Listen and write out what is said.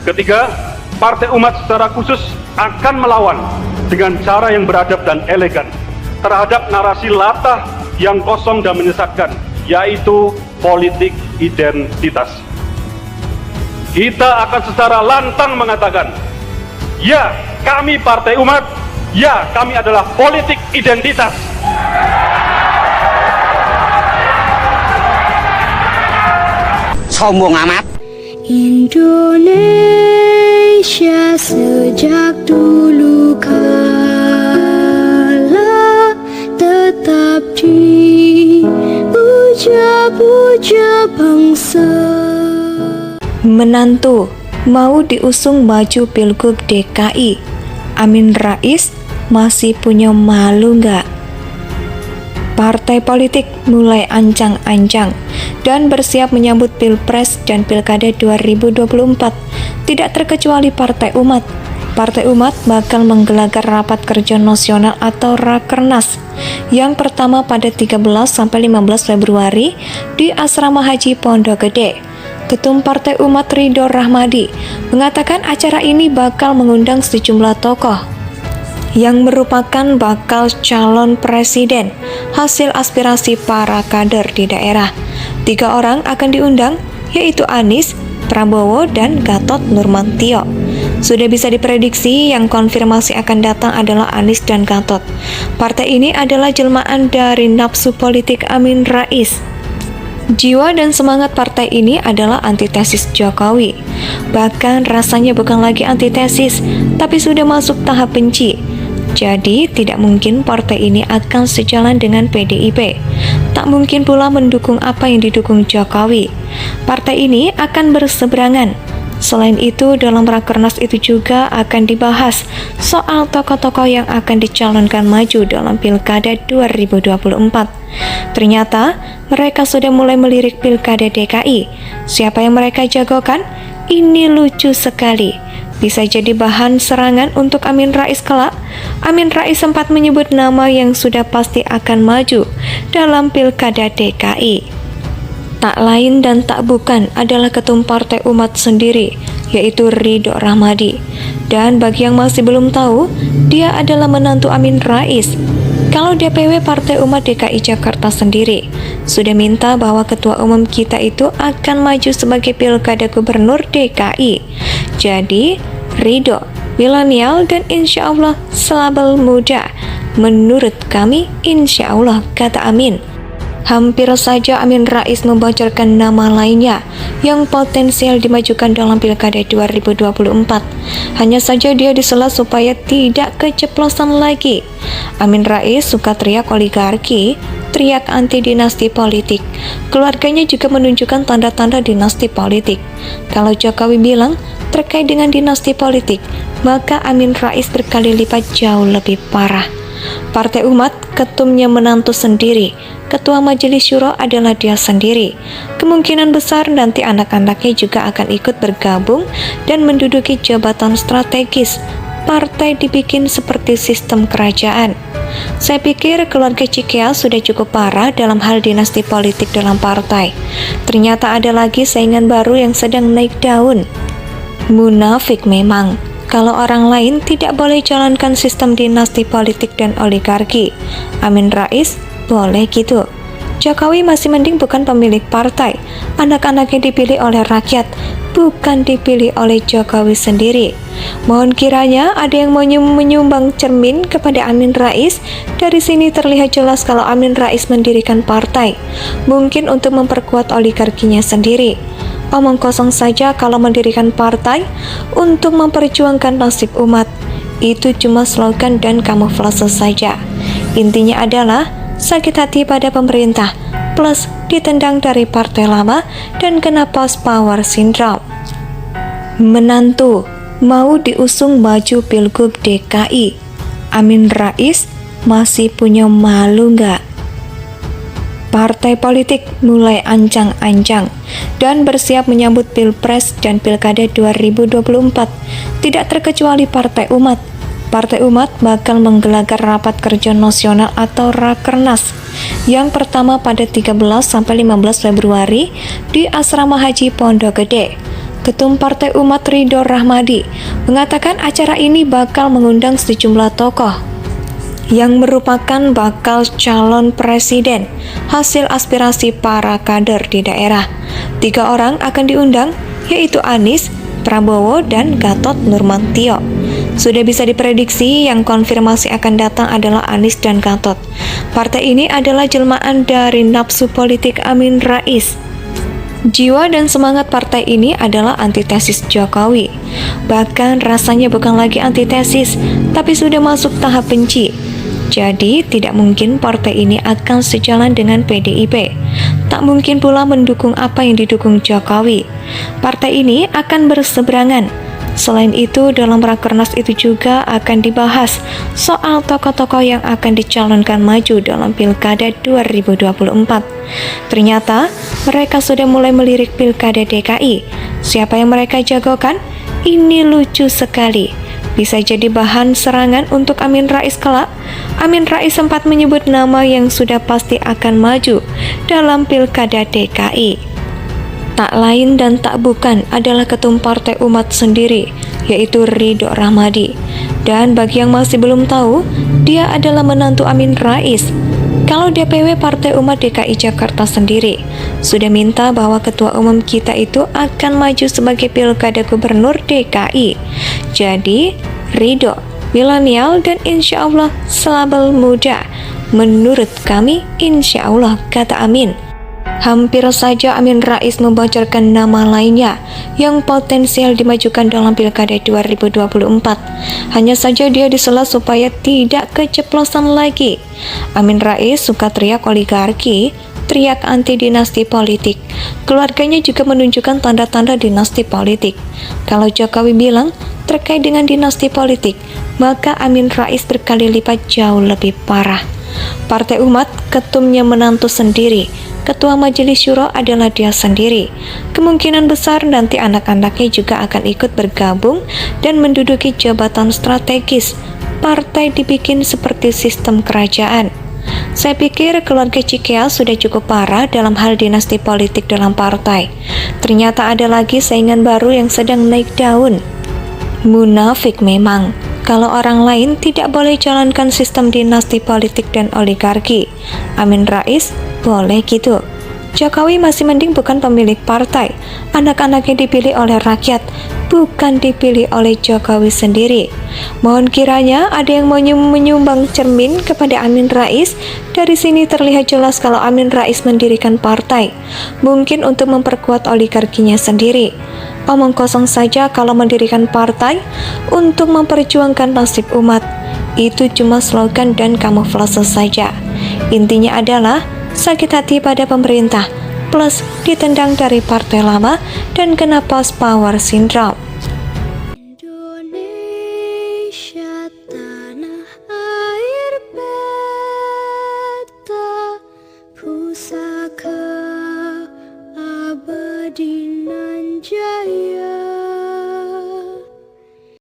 Ketiga, Partai Umat secara khusus akan melawan dengan cara yang beradab dan elegan terhadap narasi latah yang kosong dan menyesatkan, yaitu politik identitas. Kita akan secara lantang mengatakan, ya, kami Partai Umat, ya, kami adalah politik identitas. Sombong amat. Indonesia sejak dulu kala tetap dipuja-puja bangsa. Menantu mau diusung maju Pilgub DKI, Amin Rais masih punya malu nggak? Partai politik mulai ancang-ancang dan bersiap menyambut Pilpres dan Pilkada 2024. Tidak terkecuali Partai Umat. Partai Umat bakal menggelar rapat kerja nasional atau Rakernas yang pertama pada 13-15 Februari di Asrama Haji Pondok Gede. Ketum Partai Umat Ridho Rahmadi mengatakan acara ini bakal mengundang sejumlah tokoh yang merupakan bakal calon presiden hasil aspirasi para kader di daerah. 3 orang akan diundang, yaitu Anies, Prabowo, dan Gatot Nurmantio. Sudah bisa diprediksi yang konfirmasi akan datang adalah Anies dan Gatot. Partai ini adalah jelmaan dari nafsu politik Amin Rais. Jiwa dan semangat partai ini adalah antitesis Jokowi. Bahkan rasanya bukan lagi antitesis, tapi sudah masuk tahap benci. Jadi, tidak mungkin partai ini akan sejalan dengan PDIP. Tak mungkin pula mendukung apa yang didukung Jokowi. Partai ini akan berseberangan. Selain itu, dalam Rakernas itu juga akan dibahas soal tokoh-tokoh yang akan dicalonkan maju dalam Pilkada 2024. Ternyata, mereka sudah mulai melirik Pilkada DKI. Siapa yang mereka jagokan? Ini lucu sekali. Bisa jadi bahan serangan untuk Amin Rais kelak. Amin Rais sempat menyebut nama yang sudah pasti akan maju dalam Pilkada DKI. Tak lain dan tak bukan adalah Ketum Partai Umat sendiri, yaitu Ridho Rahmadi. Dan bagi yang masih belum tahu, dia adalah menantu Amin Rais. Kalau DPW Partai Umat DKI Jakarta sendiri sudah minta bahwa ketua umum kita itu akan maju sebagai Pilkada Gubernur DKI. Jadi, Ridho, milenial dan insya Allah selabel muda. Menurut kami, insya Allah, kata Amin. Hampir saja Amin Rais membocorkan nama lainnya yang potensial dimajukan dalam Pilkada 2024. Hanya saja dia disela supaya tidak keceplosan lagi. Amin Rais suka teriak oligarki, teriak anti dinasti politik. Keluarganya juga menunjukkan tanda-tanda dinasti politik. Kalau Jokowi bilang terkait dengan dinasti politik, maka Amin Rais berkali lipat jauh lebih parah. Partai Umat, ketumnya menantu sendiri. Ketua Majelis Syuro adalah dia sendiri. Kemungkinan besar nanti anak-anaknya juga akan ikut bergabung dan menduduki jabatan strategis. Partai dibikin seperti sistem kerajaan. Saya pikir keluarga Cikea sudah cukup parah dalam hal dinasti politik dalam partai. Ternyata ada lagi saingan baru yang sedang naik daun. Munafik memang. Kalau orang lain tidak boleh jalankan sistem dinasti politik dan oligarki, Amin Rais boleh gitu. Jokowi masih mending bukan pemilik partai. Anak-anaknya dipilih oleh rakyat, bukan dipilih oleh Jokowi sendiri. Mohon kiranya ada yang mau menyumbang cermin kepada Amin Rais. Dari sini terlihat jelas kalau Amin Rais mendirikan partai, mungkin untuk memperkuat oligarkinya sendiri. Omong kosong saja kalau mendirikan partai untuk memperjuangkan nasib umat. Itu cuma slogan dan kamuflase saja. Intinya adalah sakit hati pada pemerintah, plus ditendang dari partai lama dan kena post power syndrome. Menantu mau diusung maju Pilgub DKI, Amin Rais masih punya malu nggak? Partai politik mulai ancang-ancang dan bersiap menyambut Pilpres dan Pilkada 2024. Tidak terkecuali Partai Umat. Partai Umat bakal menggelar rapat kerja nasional atau Rakernas yang pertama pada 13-15 Februari di Asrama Haji Pondok Gede. Ketum Partai Umat Ridho Rahmadi mengatakan acara ini bakal mengundang sejumlah tokoh yang merupakan bakal calon presiden hasil aspirasi para kader di daerah. 3 orang akan diundang, yaitu Anies, Prabowo, dan Gatot Nurmantio. Sudah bisa diprediksi yang konfirmasi akan datang adalah Anies dan Gatot. Partai ini adalah jelmaan dari nafsu politik Amin Rais. Jiwa dan semangat partai ini adalah antitesis Jokowi. Bahkan rasanya bukan lagi antitesis, tapi sudah masuk tahap benci. Jadi tidak mungkin partai ini akan sejalan dengan PDIP. Tak mungkin pula mendukung apa yang didukung Jokowi. Partai ini akan berseberangan. Selain itu, dalam rakernas itu juga akan dibahas soal tokoh-tokoh yang akan dicalonkan maju dalam Pilkada 2024. Ternyata, mereka sudah mulai melirik Pilkada DKI. Siapa yang mereka jagokan? Ini lucu sekali. Bisa jadi bahan serangan untuk Amin Rais kelak. Amin Rais sempat menyebut nama yang sudah pasti akan maju dalam Pilkada DKI. Tak lain dan tak bukan adalah ketum Partai Umat sendiri, yaitu Ridho Rahmadi. Dan bagi yang masih belum tahu, dia adalah menantu Amin Rais. Kalau DPW Partai Umat DKI Jakarta sendiri sudah minta bahwa ketua umum kita itu akan maju sebagai Pilkada Gubernur DKI. Jadi, Ridho, milenial dan insya Allah selabel muda. Menurut kami, insya Allah, kata Amin. Hampir saja Amin Rais membocorkan nama lainnya yang potensial dimajukan dalam Pilkada 2024. Hanya saja dia disela supaya tidak keceplosan lagi. Amin Rais suka teriak oligarki, teriak anti dinasti politik. Keluarganya juga menunjukkan tanda-tanda dinasti politik. Kalau Jokowi bilang terkait dengan dinasti politik, maka Amin Rais berkali lipat jauh lebih parah. Partai Umat, ketumnya menantu sendiri. Ketua Majelis Syuro adalah dia sendiri. Kemungkinan besar nanti anak-anaknya juga akan ikut bergabung dan menduduki jabatan strategis. Partai dibikin seperti sistem kerajaan. Saya pikir keluarga Cikeas sudah cukup parah dalam hal dinasti politik dalam partai. Ternyata ada lagi saingan baru yang sedang naik daun. Munafik memang. Kalau orang lain tidak boleh jalankan sistem dinasti politik dan oligarki, Amin Rais boleh gitu. Jokowi masih mending bukan pemilik partai. Anak-anaknya dipilih oleh rakyat, bukan dipilih oleh Jokowi sendiri. Mohon kiranya ada yang mau menyumbang cermin kepada Amin Rais. Dari sini terlihat jelas kalau Amin Rais mendirikan partai, mungkin untuk memperkuat oligarkinya sendiri. Omong kosong saja kalau mendirikan partai untuk memperjuangkan nasib umat. Itu cuma slogan dan kamuflase saja. Intinya adalah sakit hati pada pemerintah, plus ditendang dari partai lama dan kena post power syndrome. Indonesia tanah air beta pusat